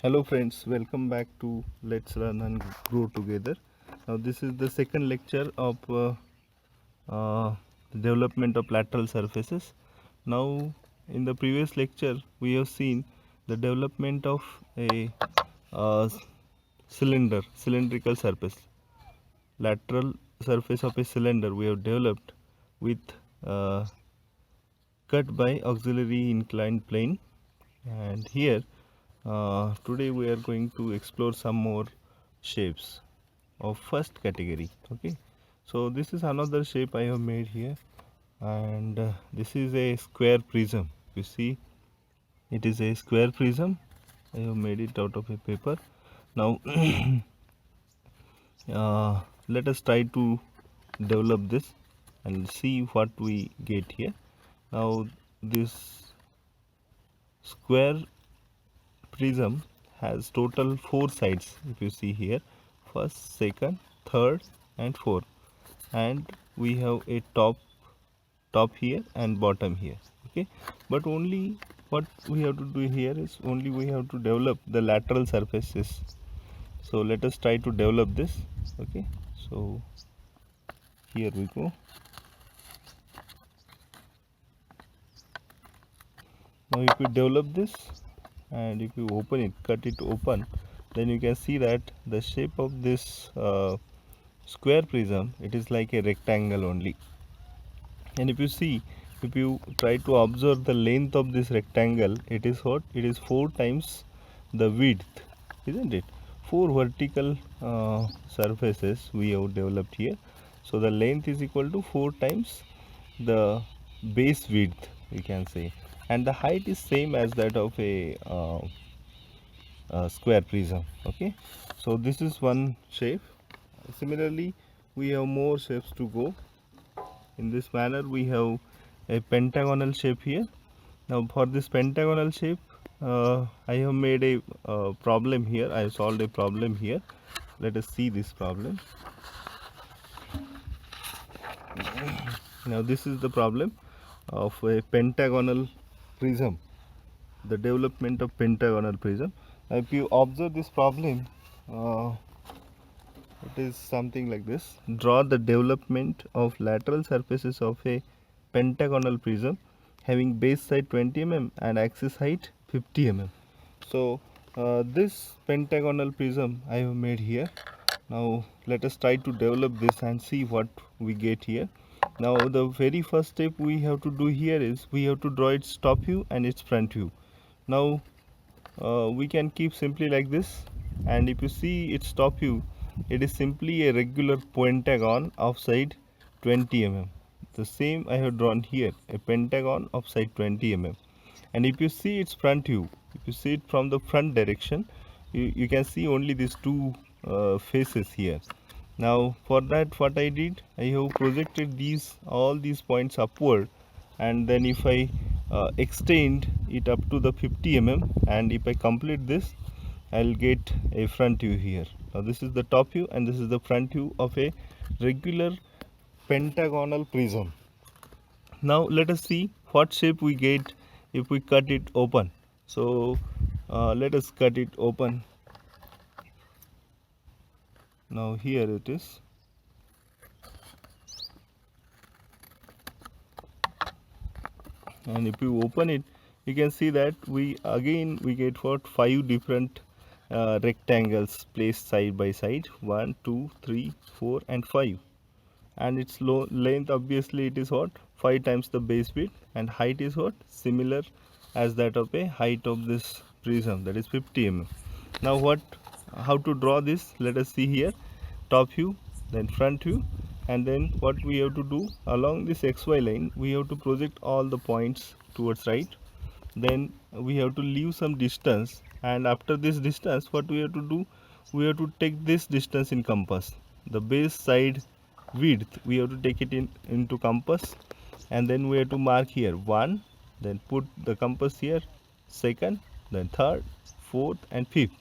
Hello friends, welcome back to Let's Learn and Grow Together. Now this is the second lecture of the development of lateral surfaces. Now in the previous lecture we have seen the development of a uh, cylindrical surface. Lateral surface of a cylinder we have developed with uh, cut by auxiliary inclined plane, and here today we are going to explore some more shapes of first category. Okay, so this is another shape I have made here, and this is a square prism. You see, it is a square prism. I have made it out of a paper. Now let us try to develop this and see what we get here. Now this square prism has total 4 sides. If you see here, first, second, third and fourth, and we have a top here and bottom here. Okay, but only what we have to do here is only we have to develop the lateral surfaces. So let us try to develop this. Okay, so here we go. Now if you develop this and if you open it, cut it open, then you can see that the shape of this square prism, it is like a rectangle only. And if you see, if you try to observe the length of this rectangle, it is what? It is 4 times the width, isn't it? 4 vertical surfaces we have developed here. So the length is equal to 4 times the base width, we can say, and the height is same as that of a square prism. Okay, so this is one shape. Similarly, we have more shapes to go. In this manner we have a pentagonal shape here. Now for this pentagonal shape, I have made a problem here. I have solved a problem here. Let us see this problem. Now this is the problem of a pentagonal prism, the development of pentagonal prism. Now if you observe this problem, it is something like this. Draw the development of lateral surfaces of a pentagonal prism having base side 20 mm and axis height 50 mm. So this pentagonal prism I have made here. Now let us try to develop this and see what we get here. Now the very first step we have to do here is we have to draw its top view and its front view. Now we can keep simply like this, and if you see its top view, it is simply a regular pentagon of side 20 mm. The same I have drawn here, a pentagon of side 20 mm. And if you see its front view, if you see it from the front direction, you can see only these two faces here. Now for that what I did, I have projected all these points upward, and then if I extend it up to the 50 mm, and if I complete this, I'll get a front view here. Now this is the top view and this is the front view of a regular pentagonal prism. Now let us see what shape we get if we cut it open. So let us cut it open. Now here it is. And if you open it, you can see that we get what, 5 different rectangles placed side by side, 1 2 3 4 and 5, and its length obviously it is what, 5 times the base width, and height is what, similar as that of a height of this prism, that is 50 mm. Now how to draw this, let us see here. Top view, then front view, and then what we have to do, along this xy line we have to project all the points towards right. Then we have to leave some distance, and after this distance what we have to do, we have to take this distance in compass. The base side width we have to take it into compass, and then we have to mark here 1, then put the compass here, second, then third, fourth and fifth,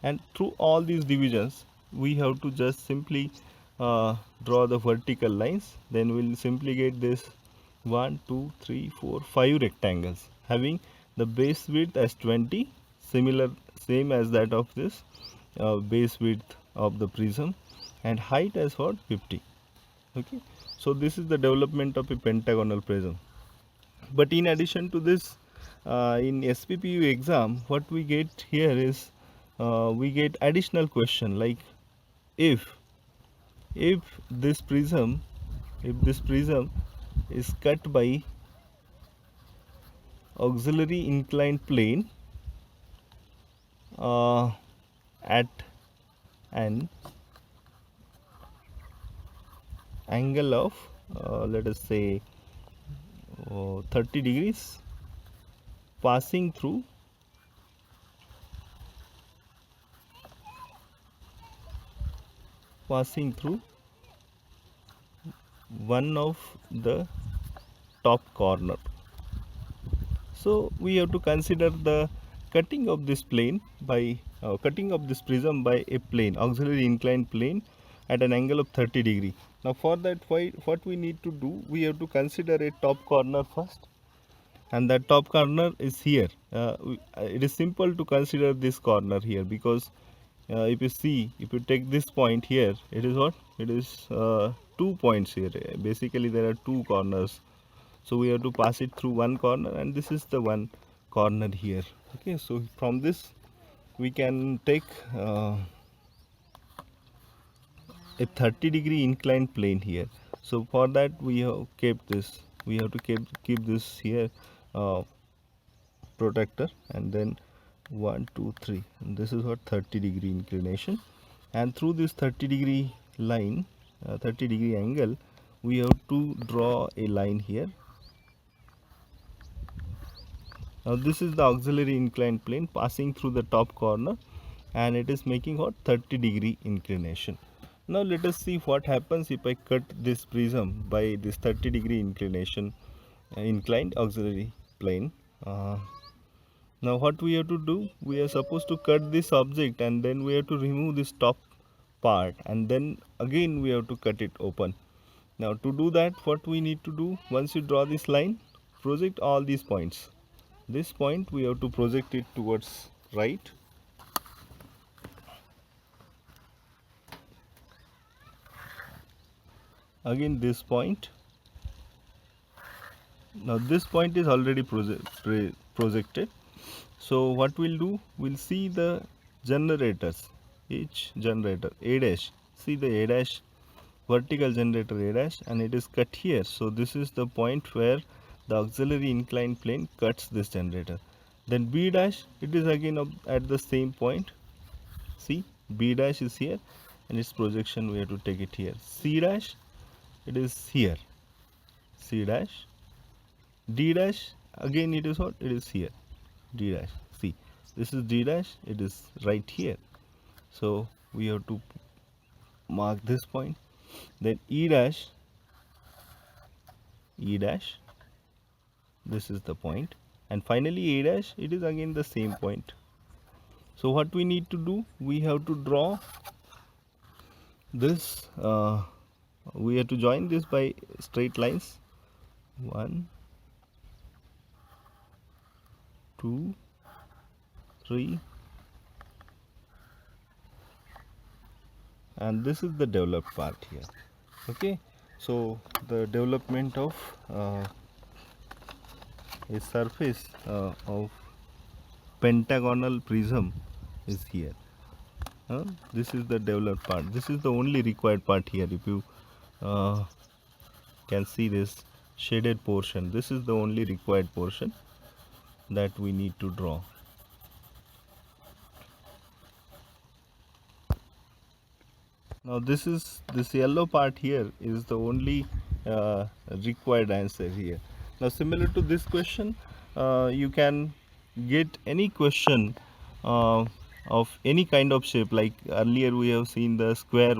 and through all these divisions we have to just simply draw the vertical lines. Then we'll simply get this 1 2 3 4 5 rectangles having the base width as 20, similar same as that of this base width of the prism, and height as what, 50. Okay, so this is the development of a pentagonal prism. But in addition to this, in SPPU exam, what we get here is we get additional question like if this prism, is cut by auxiliary inclined plane at an angle of let us say 30 degrees, passing through one of the top corner. So we have to consider the cutting of this plane by cutting of this prism by a plane, auxiliary inclined plane, at an angle of 30 degree. Now for that, what we need to do, we have to consider a top corner first, and that top corner is here. It is simple to consider this corner here, because if you see, if you take this point here, it is what, it is 2 points here. Basically there are 2 corners, so we have to pass it through one corner, and this is the one corner here. Okay, so from this we can take a 30 degree inclined plane here. So for that we have kept this, we have to keep this here protector, and then 1 2 3, and this is what, 30 degree inclination, and through this 30 degree line, 30 degree angle, we have to draw a line here. Now this is the auxiliary inclined plane passing through the top corner, and it is making what, 30 degree inclination. Now let us see what happens if I cut this prism by this 30 degree inclination inclined auxiliary plane. Now what we have to do, we are supposed to cut this object, and then we have to remove this top part, and then again we have to cut it open. Now to do that, what we need to do, once you draw this line, project all these points. This point we have to project it towards right, again this point. Now this point is already projected. So what we'll do, we'll see the generators, each generator A dash, see the A dash, vertical generator A dash, and it is cut here. So this is the point where the auxiliary inclined plane cuts this generator. Then B dash, it is again at the same point. See, B dash is here, and its projection we have to take it here. C dash, it is here, C dash. D dash, again it is what, it is here, D dash. See, this is D dash, it is right here. So we have to mark this point. Then E dash, this is the point, and finally A dash, it is again the same point. So what we need to do, we have to draw this, we have to join this by straight lines. 1 2 3, and this is the developed part here. Okay, so the development of a surface of pentagonal prism is here. This is the developed part. This is the only required part here. If you can see this shaded portion, this is the only required portion that we need to draw. Now this yellow part here is the only required answer here. Now similar to this question, you can get any question of any kind of shape. Like earlier we have seen the square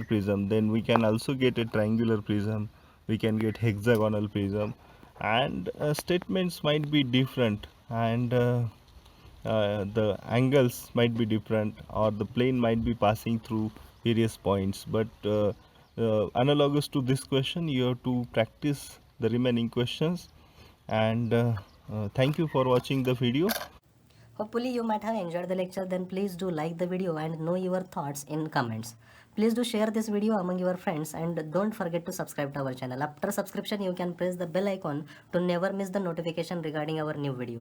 prism, then we can also get a triangular prism, we can get hexagonal prism, and statements might be different, and the angles might be different, or the plane might be passing through various points. But analogous to this question, you have to practice the remaining questions. And thank you for watching the video. Hopefully you might have enjoyed the lecture. Then please do like the video and know your thoughts in comments. Please do share this video among your friends and don't forget to subscribe to our channel. After subscription you can press the bell icon to never miss the notification regarding our new video.